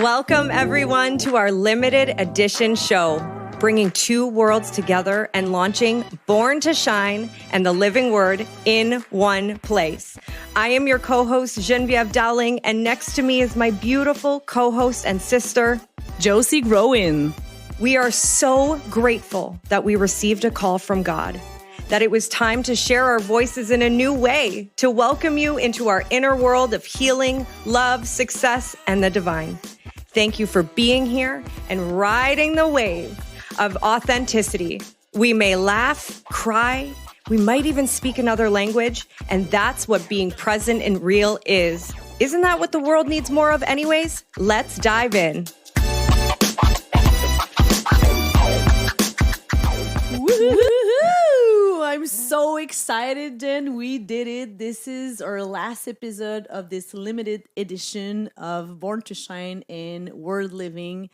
Welcome, everyone, to our limited edition show, bringing two worlds together and launching Born to Shine and the Living Word in one place. I am your co-host, Genevieve Dowling, and next to me is my beautiful co-host and sister, Josi Growin. We are so grateful that we received a call from God, that it was time to share our voices in a new way, to welcome you into our inner world of healing, love, success, and the divine. Thank you for being here and riding the wave of authenticity. We may laugh, cry, we might even speak another language, and that's what being present and real is. Isn't that what the world needs more of anyways? Let's dive in. Woohoo! I'm so excited, Jen. We did it. This is our last episode of this limited edition of Born to Shine and Word Living.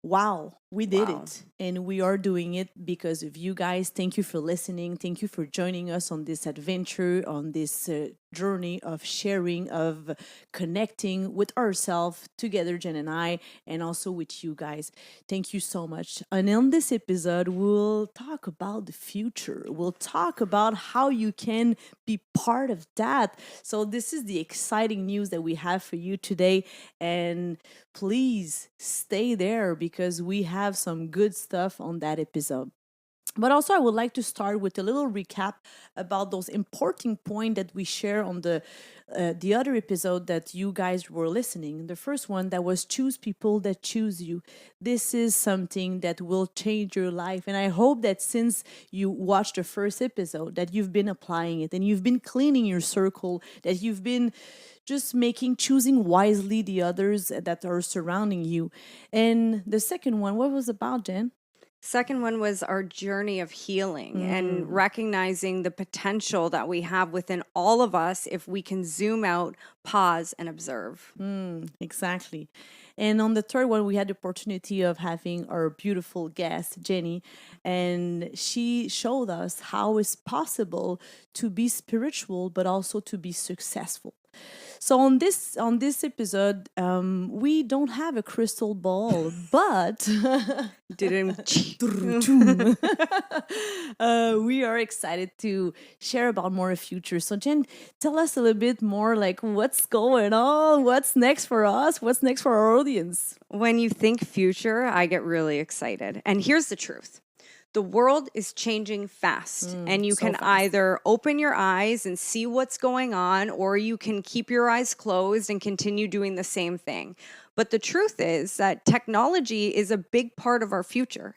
Wow, we did it. And we are doing it because of you guys. Thank you for listening. Thank you for joining us on this adventure, on this journey of sharing, of connecting with ourselves together, Jen and I, and also with you guys. Thank you so much. And on this episode, we'll talk about the future. We'll talk about how you can be part of that. So this is the exciting news that we have for you today. And please stay there because we have some good stuff on that episode. But also, I would like to start with a little recap about those important points that we share on the other episode that you guys were listening. The first one that was choose people that choose you. This is something that will change your life. And I hope that since you watched the first episode, that you've been applying it and you've been cleaning your circle, that you've been just choosing wisely the others that are surrounding you. And the second one, what was about, Jen? Second one was our journey of healing and recognizing the potential that we have within all of us if we can zoom out, pause, and observe. Exactly. And on the third one, we had the opportunity of having our beautiful guest, Jenny, and she showed us how it's possible to be spiritual, but also to be successful. So on this episode, we don't have a crystal ball, but we are excited to share about more future. So Jen, tell us a little bit more, like what's going on, what's next for us, what's next for our audience. When you think future, I get really excited. And here's the truth. The world is changing fast, and you can either open your eyes and see what's going on, or you can keep your eyes closed and continue doing the same thing. But the truth is that technology is a big part of our future.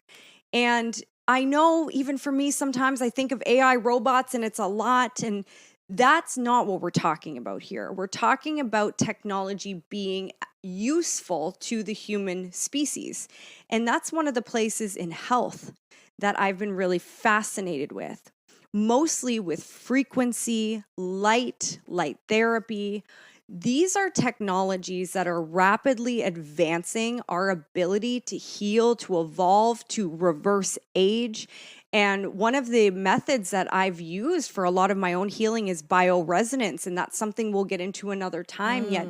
And I know even for me, sometimes I think of AI robots and it's a lot, and that's not what we're talking about here. We're talking about technology being useful to the human species. And that's one of the places in health that I've been really fascinated with, mostly with frequency, light therapy. These are technologies that are rapidly advancing our ability to heal, to evolve, to reverse age. And one of the methods that I've used for a lot of my own healing is bioresonance, and that's something we'll get into another time. Yet,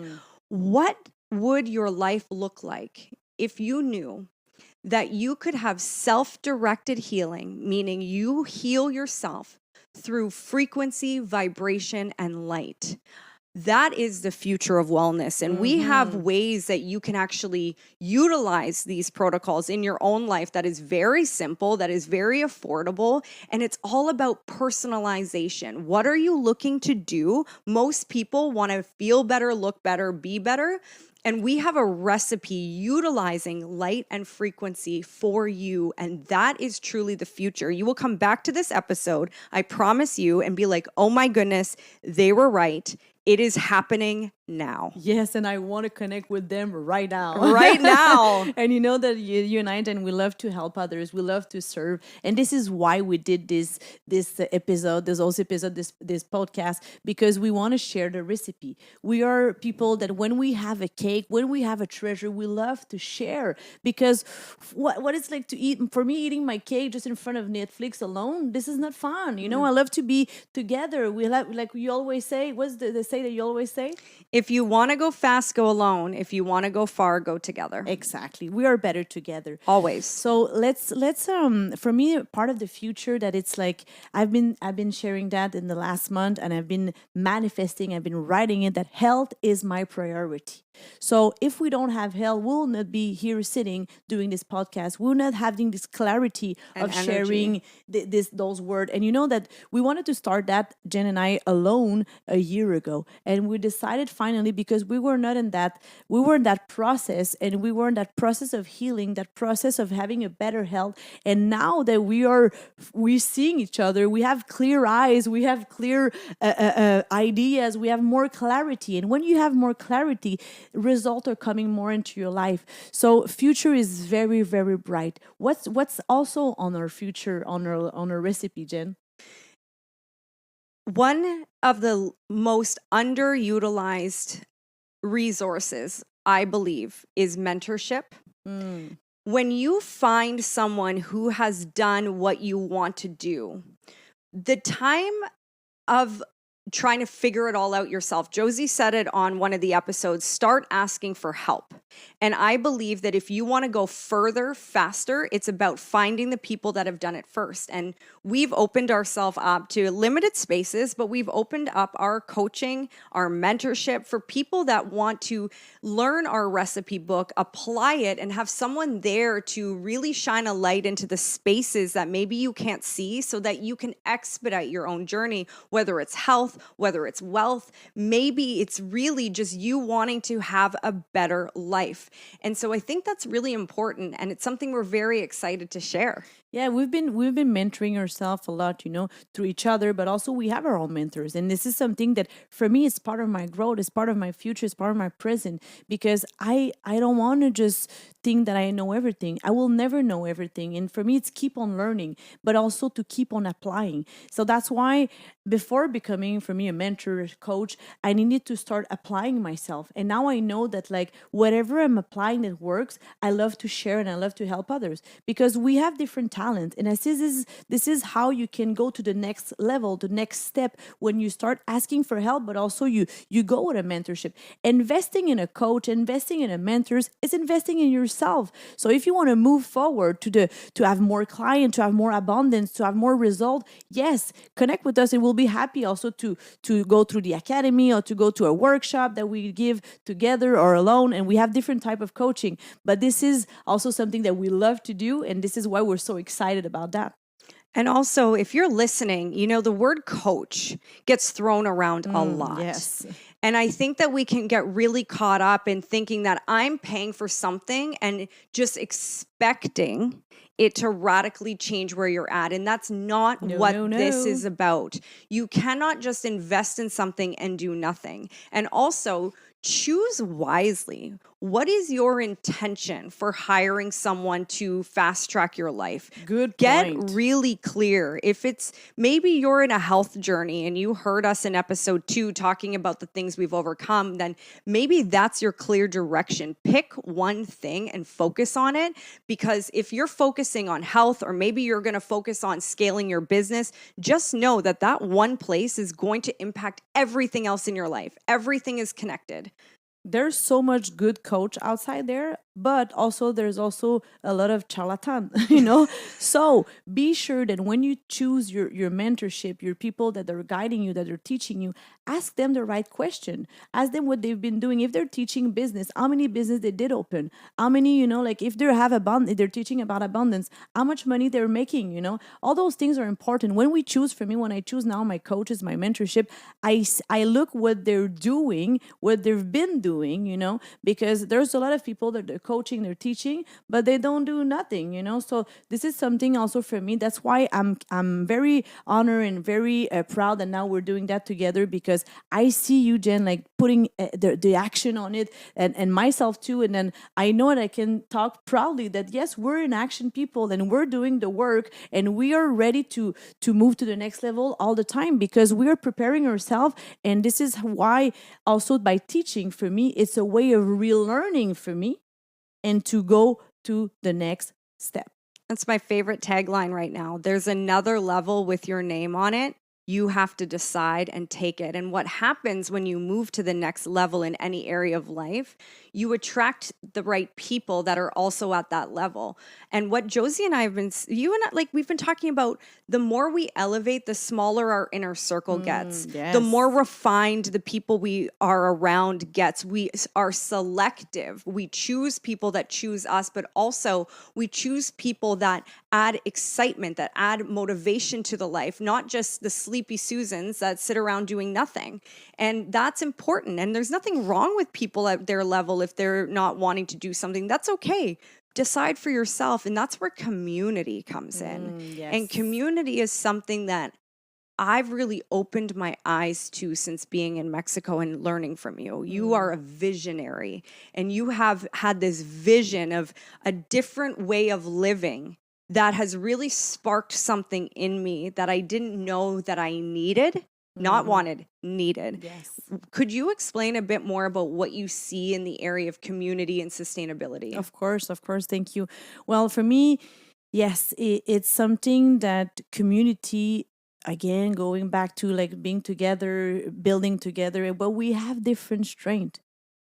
what would your life look like if you knew that you could have self-directed healing, meaning you heal yourself through frequency, vibration, and light? That is the future of wellness. And we have ways that you can actually utilize these protocols in your own life that is very simple, that is very affordable, and it's all about personalization. What are you looking to do? Most people want to feel better, look better, be better. And we have a recipe utilizing light and frequency for you. And that is truly the future. You will come back to this episode, I promise you, and be like, oh my goodness, they were right. It is happening now. Yes, and I want to connect with them right now. Right now. And you know that you and I, and we love to help others. We love to serve. And this is why we did this episode, this podcast, because we want to share the recipe. We are people that when we have a cake, when we have a treasure, we love to share. Because what it's like to eat, for me, eating my cake just in front of Netflix alone, this is not fun. You know, I love to be together. We love, like you always say, what's the say that you always say? If you want to go fast, go alone. If you want to go far, go together. Exactly. We are better together. Always. So let's for me, part of the future that it's like I've been sharing that in the last month, and I've been manifesting, I've been writing it, that health is my priority. So if we don't have health, we'll not be here sitting doing this podcast. We're not having this clarity And of energy. sharing those words. And you know that we wanted to start that, Jen and I, alone a year ago, and we decided finally, because we were in that process, and we were in that process of healing, that process of having a better health. And now that we're seeing each other, we have clear eyes, we have clear ideas, we have more clarity. And when you have more clarity, results are coming more into your life. So future is very, very bright. What's also on our future, on our recipe, Jen? One of the most underutilized resources, I believe, is mentorship. When you find someone who has done what you want to do, the time of trying to figure it all out yourself, Josi said it on one of the episodes, start asking for help. And I believe that if you want to go further, faster, it's about finding the people that have done it first. And we've opened ourselves up to limited spaces, but we've opened up our coaching, our mentorship for people that want to learn our recipe book, apply it, and have someone there to really shine a light into the spaces that maybe you can't see, so that you can expedite your own journey, whether it's health, whether it's wealth, maybe it's really just you wanting to have a better life. And so I think that's really important, and it's something we're very excited to share. Yeah, we've been mentoring ourselves a lot, through each other, but also we have our own mentors. And this is something that for me is part of my growth, is part of my future, is part of my present, because I don't want to just think that I know everything. I will never know everything. And for me, it's keep on learning, but also to keep on applying. So that's why before becoming, for me, a mentor, a coach, I needed to start applying myself. And now I know that, like, whatever I'm applying that works, I love to share and I love to help others, because we have different talent. And this is how you can go to the next level, the next step, when you start asking for help, but also you go with a mentorship. Investing in a coach, investing in a mentor is investing in yourself. So if you want to move forward to have more clients, to have more abundance, to have more result, yes, connect with us, and we'll be happy also to go through the academy or to go to a workshop that we give together or alone. And we have different type of coaching, but this is also something that we love to do, and this is why we're so excited about that. And also, if you're listening, the word coach gets thrown around a lot. Yes. And I think that we can get really caught up in thinking that I'm paying for something and just expecting it to radically change where you're at. And that's not what this is about. You cannot just invest in something and do nothing. And also, choose wisely. What is your intention for hiring someone to fast track your life? Good Get point. really clear. If it's maybe you're in a health journey and you heard us in episode 2 talking about the things we've overcome, then maybe that's your clear direction. Pick one thing and focus on it, because if you're focusing on health, or maybe you're going to focus on scaling your business, just know that that one place is going to impact everything else in your life. Everything is connected. There's so much good coach outside there, but also there's also a lot of charlatan, So be sure that when you choose your mentorship, your people that are guiding you, that are teaching you, ask them the right question. Ask them what they've been doing. If they're teaching business, how many business they did open, how many, like if they have abundance, they're teaching about abundance, how much money they're making, all those things are important. When we choose, for me, when I choose now my coaches, my mentorship, I look what they're doing, what they've been doing, because there's a lot of people that they're coaching, they're teaching, but they don't do nothing, So this is something also for me. That's why I'm very honored and very proud that now we're doing that together, because I see you, Jen, like putting the action on it, and myself too. And then I know that I can talk proudly that yes, we're in action people, and we're doing the work, and we are ready to move to the next level all the time, because we are preparing ourselves. And this is why also by teaching, for me, it's a way of relearning for me and to go to the next step. That's my favorite tagline right now. There's another level with your name on it. You have to decide and take it. And what happens when you move to the next level in any area of life, you attract the right people that are also at that level. And what Josie and I have been, you and I, like we've been talking about, the more we elevate, the smaller our inner circle gets. Yes. The more refined the people we are around gets. We are selective. We choose people that choose us, but also we choose people that add excitement, that add motivation to the life, not just the sleepy Susans that sit around doing nothing. And that's important. And there's nothing wrong with people at their level if they're not wanting to do something. That's okay. Decide for yourself. And that's where community comes in. Yes. And community is something that I've really opened my eyes to since being in Mexico and learning from you. You are a visionary, and you have had this vision of a different way of living that has really sparked something in me that I didn't know that I needed, not wanted, needed. Yes. Could you explain a bit more about what you see in the area of community and sustainability? Of course. Thank you. Well, for me, yes, it's something that community, again, going back to like being together, building together, but we have different strength.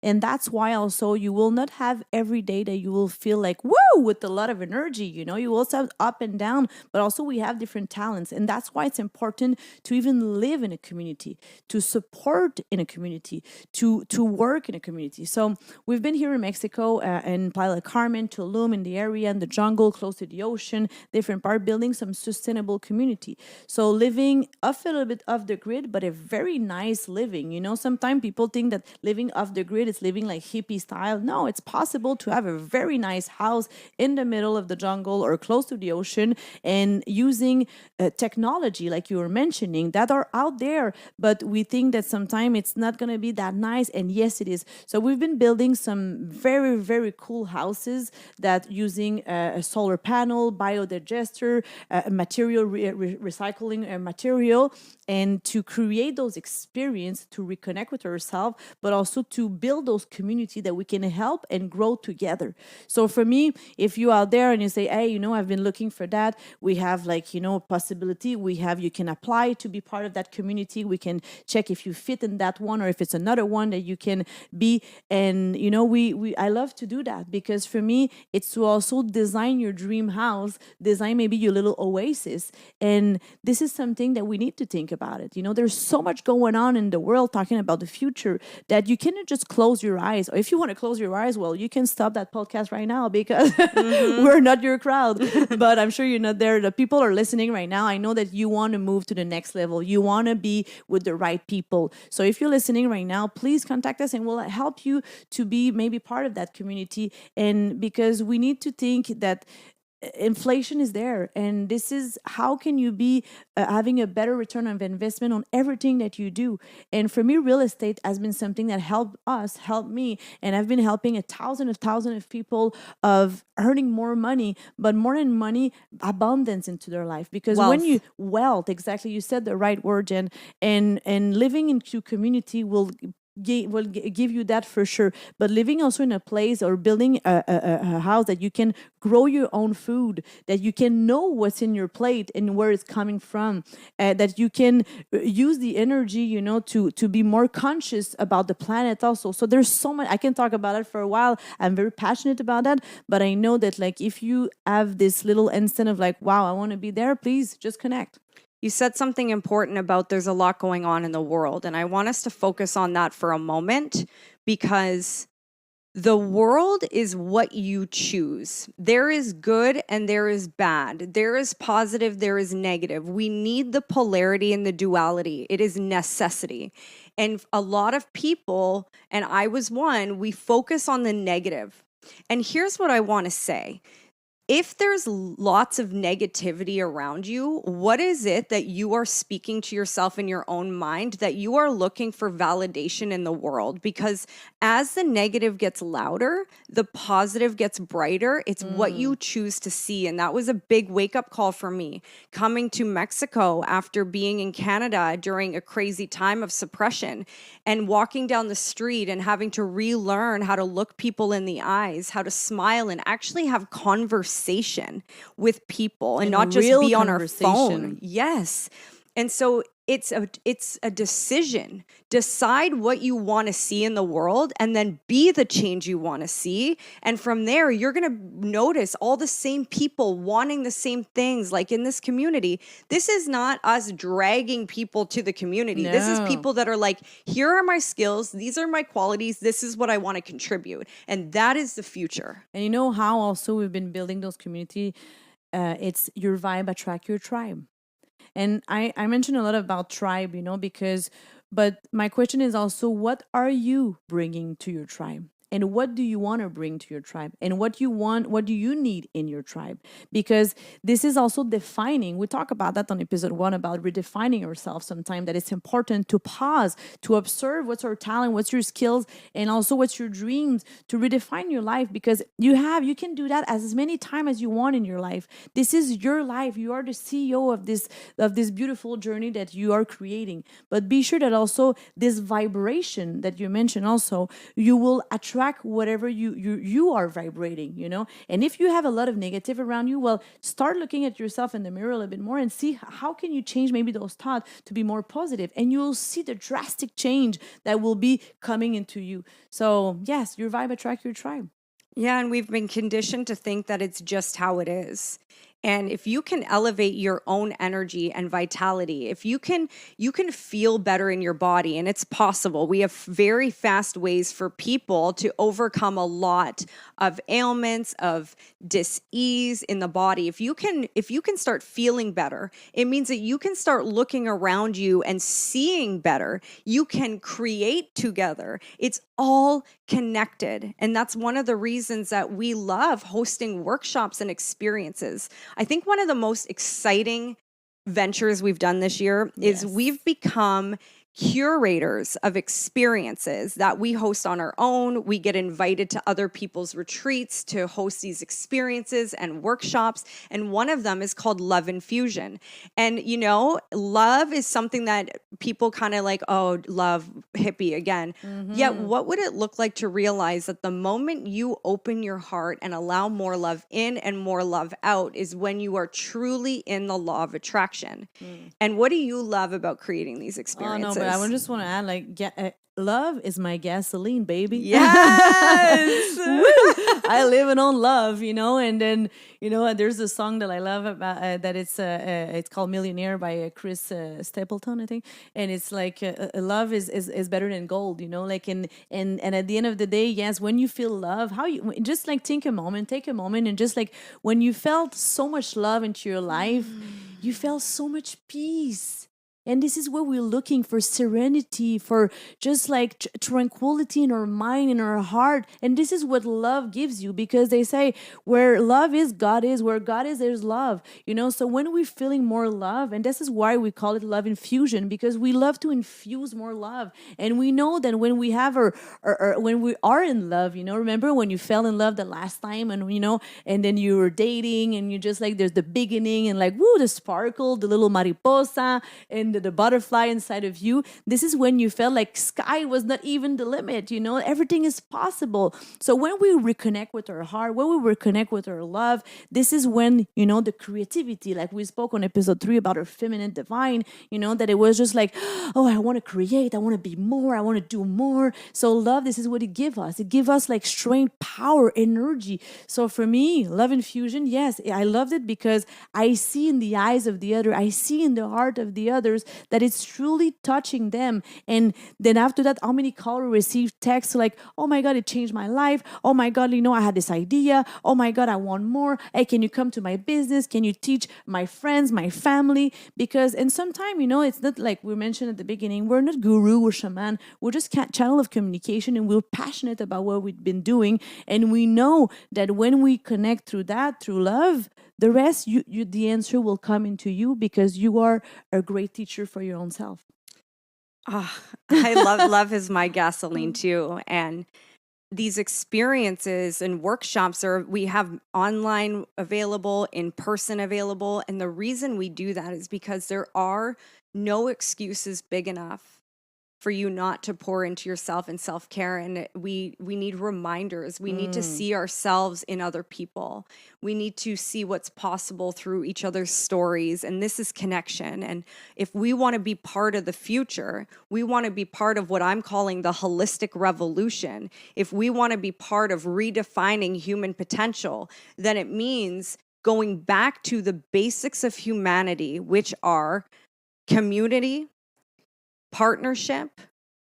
And that's why also you will not have every day that you will feel like, woo, with a lot of energy. You also have up and down, but also we have different talents. And that's why it's important to even live in a community, to support in a community, to work in a community. So we've been here in Mexico, in Playa del Carmen, Tulum, in the area, in the jungle, close to the ocean, different part, building some sustainable community. So living off a little bit off the grid, but a very nice living. Sometimes people think that living off the grid is living like hippie style. No, it's possible to have a very nice house in the middle of the jungle or close to the ocean, and using technology like you were mentioning that are out there, but we think that sometimes it's not going to be that nice, and yes it is. So we've been building some very, very cool houses that using a solar panel, biodigester, material recycling material, and to create those experiences to reconnect with ourselves, but also to build those community that we can help and grow together. So for me, if you out there and you say, hey, I've been looking for that, we have possibility. You can apply to be part of that community. We can check if you fit in that one or if it's another one that you can be. And I love to do that, because for me, it's to also design your dream house, design maybe your little oasis. And this is something that we need to think about it. There's so much going on in the world talking about the future that you cannot just close your eyes. Or if you want to close your eyes, well, you can stop that podcast right now, because we're not your crowd. But I'm sure you're not there. The people are listening right now. I know that you want to move to the next level. You want to be with the right people. So if you're listening right now, please contact us and we'll help you to be maybe part of that community. And because we need to think that inflation is there, and this is how can you be having a better return of investment on everything that you do. And for me, real estate has been something that helped me, and I've been helping thousands of people of earning more money, but more than money, abundance into their life. Because when you wealth, exactly, you said the right word, Jen, and living into community will give you that for sure. But living also in a place or building a house that you can grow your own food, that you can know what's in your plate and where it's coming from, that you can use the energy, to be more conscious about the planet also. So there's so much, I can talk about it for a while. I'm very passionate about that, but I know that if you have this little instant of wow, I want to be there, please just connect. You said something important about there's a lot going on in the world, and I want us to focus on that for a moment, because the world is what you choose. There is good and there is bad. There is positive, there is negative. We need the polarity and the duality. It is necessity. And a lot of people, and I was one, we focus on the negative. And here's what I want to say. If there's lots of negativity around you, what is it that you are speaking to yourself in your own mind that you are looking for validation in the world? Because as the negative gets louder, the positive gets brighter. It's what you choose to see. And that was a big wake-up call for me. Coming to Mexico after being in Canada during a crazy time of suppression, and walking down the street and having to relearn how to look people in the eyes, how to smile and actually have conversation with people, and not just be on our phone. Yes. And so it's a decision. Decide what you want to see in the world and then be the change you want to see. And from there, you're going to notice all the same people wanting the same things. Like in this community, this is not us dragging people to the community. No. This is people that are like, here are my skills. These are my qualities. This is what I want to contribute. And that is the future. And you know how also we've been building those community, it's your vibe attract your tribe. And I mentioned a lot about tribe, but my question is also, what are you bringing to your tribe? And what do you want to bring to your tribe? And what do you need in your tribe? Because this is also defining. We talk about that on episode 1 about redefining ourselves sometimes, that it's important to pause, to observe what's our talent, what's your skills, and also what's your dreams, to redefine your life, because you can do that as many times as you want in your life. This is your life. You are the CEO of this beautiful journey that you are creating. But be sure that also this vibration that you mentioned also, you will attract whatever you are vibrating, and if you have a lot of negative around you, well, start looking at yourself in the mirror a little bit more and see how can you change maybe those thoughts to be more positive, and you will see the drastic change that will be coming into you. So yes, your vibe attract your tribe. Yeah, and we've been conditioned to think that it's just how it is. And if you can elevate your own energy and vitality, if you can feel better in your body, and it's possible. We have very fast ways for people to overcome a lot of ailments, of dis-ease in the body. If you can start feeling better, it means that you can start looking around you and seeing better. You can create together. It's all connected. And that's one of the reasons that we love hosting workshops and experiences. I think one of the most exciting ventures we've done this year is we've become curators of experiences that we host on our own. We get invited to other people's retreats to host these experiences and workshops. And one of them is called Love Infusion. And, love is something that people kind of like, oh, love, hippie again. Mm-hmm. Yet, what would it look like to realize that the moment you open your heart and allow more love in and more love out is when you are truly in the law of attraction? And what do you love about creating these experiences? Oh, no, but I just want to add, love is my gasoline, baby. Yes. I live in on love, and then, there's a song that I love about that it's called Millionaire by Chris Stapleton, I think. And it's like, love is better than gold, like, and at the end of the day, yes, when you feel love, just like take a moment and just like when you felt so much love into your life, you felt so much peace. And this is where we're looking for serenity, for just like tranquility in our mind, in our heart. And this is what love gives you, because they say where love is, God is. Where God is, there's love. So when we're feeling more love, and this is why we call it love infusion, because we love to infuse more love. And we know that when we have when we are in love, remember when you fell in love the last time, and and then you were dating, and you just like, there's the beginning, and like, woo, the sparkle, the little mariposa, and the butterfly inside of you. This is when you felt like sky was not even the limit, everything is possible. So when we reconnect with our heart, when we reconnect with our love, this is when, the creativity, like we spoke on episode 3 about our feminine divine, that it was just like, oh, I want to create, I want to be more, I want to do more. So love, this is what it gives us. It gives us like strength, power, energy. So for me, love infusion, yes, I loved it because I see in the eyes of the other, I see in the heart of the others that it's truly touching them. And then after that, how many callers receive texts like, oh my God, it changed my life. Oh my God, I had this idea. Oh my God, I want more. Hey, can you come to my business? Can you teach my friends, my family? Because, and sometimes, it's not like we mentioned at the beginning, we're not guru or shaman. We're just channel of communication, and we're passionate about what we've been doing. And we know that when we connect through that, through love, the rest, the answer will come into you, because you are a great teacher for your own self. I love is my gasoline too. And these experiences and workshops we have online available, in person available. And the reason we do that is because there are no excuses big enough for you not to pour into yourself in self-care. And we need reminders. We need to see ourselves in other people. We need to see what's possible through each other's stories. And this is connection. And if we want to be part of the future, we want to be part of what I'm calling the holistic revolution. If we want to be part of redefining human potential, then it means going back to the basics of humanity, which are community, partnership,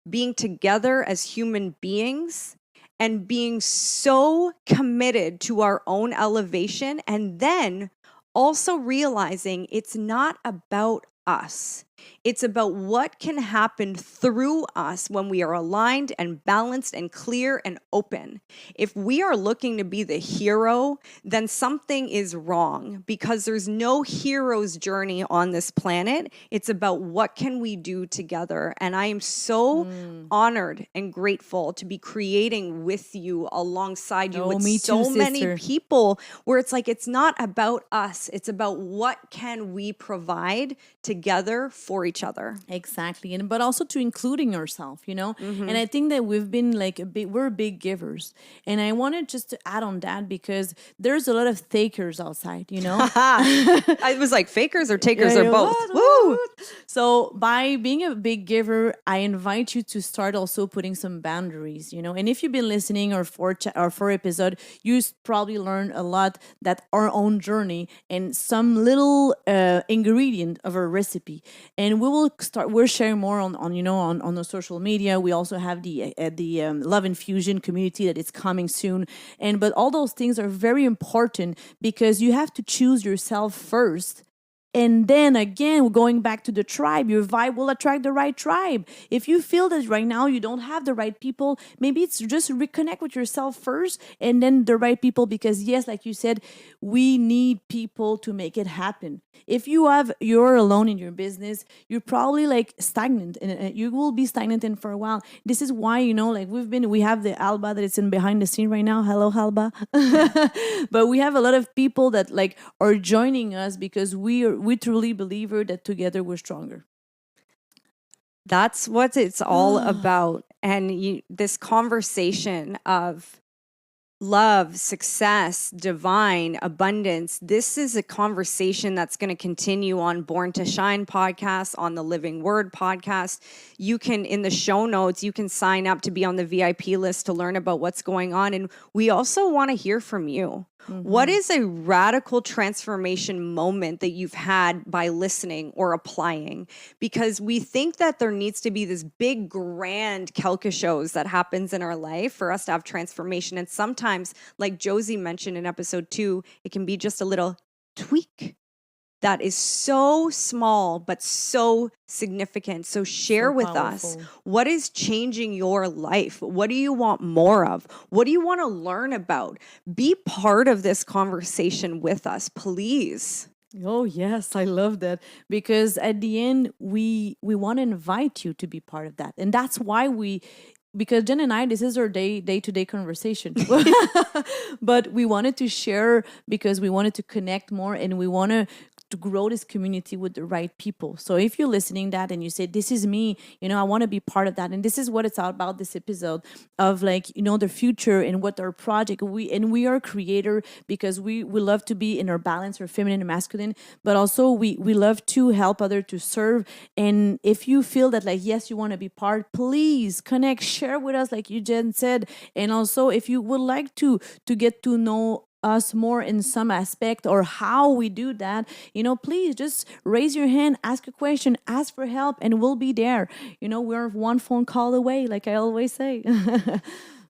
being together as human beings, and being so committed to our own elevation, and then also realizing it's not about us. It's about what can happen through us when we are aligned and balanced and clear and open. If we are looking to be the hero, then something is wrong, because there's no hero's journey on this planet. It's about what can we do together. And I am so honored and grateful to be creating with you, alongside you, with me so too, many sister. people, where it's like, it's not about us. It's about what can we provide together for each other. Exactly. And but also to including yourself, And I think that we've been we're big givers. And I wanted just to add on that, because there's a lot of takers outside, I was like, fakers or takers or both. Woo! So by being a big giver, I invite you to start also putting some boundaries, And if you've been listening or four episode, you probably learned a lot, that our own journey and some little ingredient of a recipe. And we're sharing more on the social media. We also have the Love Infusion community that is coming soon. But all those things are very important, because you have to choose yourself first. And then again, going back to the tribe, your vibe will attract the right tribe. If you feel that right now you don't have the right people, maybe it's just reconnect with yourself first, and then the right people. Because yes, like you said, we need people to make it happen. If you're alone in your business, you're probably stagnant, and you will be stagnant in for a while. This is why, we have the Alba that is in behind the scene right now. Hello, Alba. But we have a lot of people that are joining us, because we truly believe that together we're stronger. That's what it's all about. And this conversation of love, success, divine, abundance, this is a conversation that's going to continue on Born to Shine podcast, on the Living Word podcast. You can, in the show notes, you can sign up to be on the VIP list to learn about what's going on. And we also want to hear from you. What is a radical transformation moment that you've had by listening or applying? Because we think that there needs to be this big, grand quelque chose that happens in our life for us to have transformation. And sometimes, like Josi mentioned in episode 2, it can be just a little tweak that is so small but so significant. So share with us, what is changing your life? What do you want more of? What do you want to learn about? Be part of this conversation with us, please. Oh, yes, I love that. Because at the end, we want to invite you to be part of that. And that's why because Jen and I, this is our day-to-day conversation. But we wanted to share, because we wanted to connect more, and we want to grow this community with the right people. So if you're listening that and you say, this is me, I want to be part of that. And this is what it's all about, this episode of the future and what our project, we are creator, because we love to be in our balance, our feminine and masculine, but also we love to help others, to serve. And if you feel that yes, you want to be part, please connect, share with us, like you, Jen, said. And also, if you would like to get to know us more in some aspect, or how we do that, please just raise your hand, ask a question, ask for help, and we'll be there. We're one phone call away, like I always say.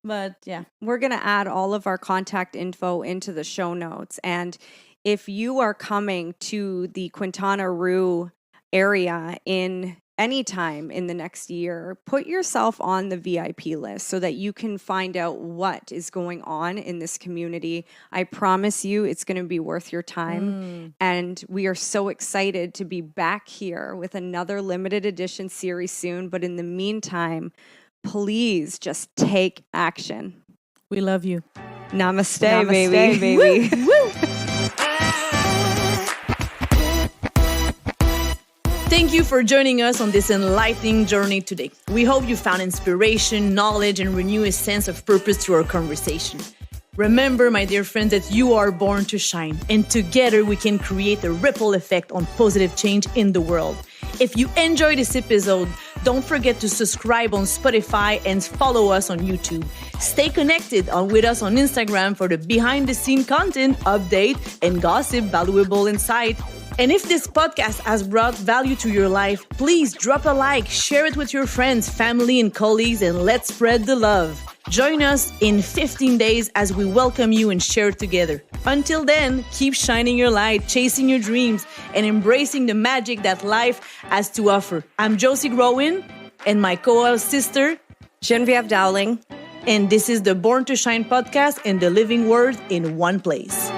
But yeah, we're going to add all of our contact info into the show notes. And if you are coming to the Quintana Roo area in any time in the next year, put yourself on the VIP list so that you can find out what is going on in this community. I promise you it's going to be worth your time. And we are so excited to be back here with another limited edition series soon. But in the meantime, please just take action. We love you. Namaste, baby. Woo. Thank you for joining us on this enlightening journey today. We hope you found inspiration, knowledge, and renew a sense of purpose through our conversation. Remember, my dear friends, that you are born to shine, and together we can create a ripple effect on positive change in the world. If you enjoyed this episode, don't forget to subscribe on Spotify and follow us on YouTube. Stay connected with us on Instagram for the behind-the-scene content, update, and gossip, valuable insight. And if this podcast has brought value to your life, please drop a like, share it with your friends, family, and colleagues, and let's spread the love. Join us in 15 days as we welcome you and share together. Until then, keep shining your light, chasing your dreams, and embracing the magic that life has to offer. I'm Josi Growin, and my co-host sister, Genevieve Dowling. And this is the Born to Shine podcast and the living word in one place.